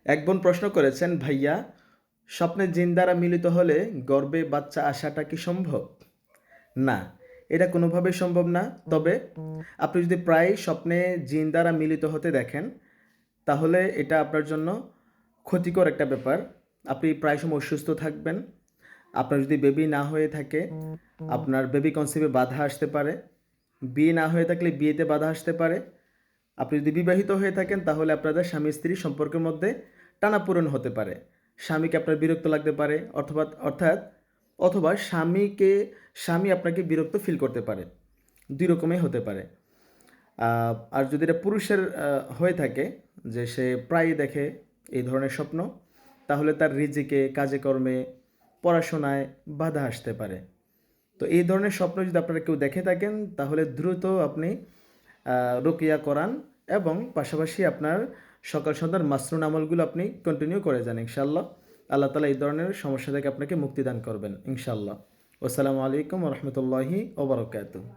এক বোন প্রশ্ন করেছেন, ভাইয়া স্বপ্নে জিন দ্বারা মিলিত হলে গর্ভে বাচ্চা আসাটা কি সম্ভব? না, এটা কোনোভাবেই সম্ভব না। তবে আপনি যদি প্রায় স্বপ্নে জিন দ্বারা মিলিত হতে দেখেন, তাহলে এটা আপনার জন্য ক্ষতিকর একটা ব্যাপার। আপনি প্রায় সময় অসুস্থ থাকবেন। আপনার যদি বেবি না হয়ে থাকে, আপনার বেবি কনসিভে বাধা আসতে পারে। বিয়ে না হয়ে থাকলে বিয়েতে বাধা আসতে পারে। আপনি যদি বিবাহিত হয়ে থাকেন, তাহলে আপনাদের স্বামী স্ত্রী সম্পর্কের মধ্যে টানাপোড়েন হতে পারে। স্বামীকে আপনার বিরক্ত লাগতে পারে, অথবা স্বামী আপনাকে বিরক্ত ফিল করতে পারে। দুই রকমই হতে পারে। আর যদি এটা পুরুষের হয়ে থাকে, যে সে প্রায়ই দেখে এই ধরনের স্বপ্ন, তাহলে তার রিজিকে, কাজে কর্মে, পড়াশোনায় বাধা আসতে পারে। তো এই ধরনের স্বপ্ন যদি আপনারা কেউ দেখে থাকেন, তাহলে দ্রুত আপনি রুকিয়া করান এবং পাশাপাশি আপনার সকাল সন্ধ্যার মাসনুন আমলগুলো আপনি কন্টিনিউ করে যান ইনশাআল্লাহ। আল্লাহ তালা এই ধরনের সমস্যা থেকে আপনাকে মুক্তি দান করবেন ইনশাআল্লাহ। আসসালামু আলাইকুম রহমতুল্লাহি ওবরাকাতুহু।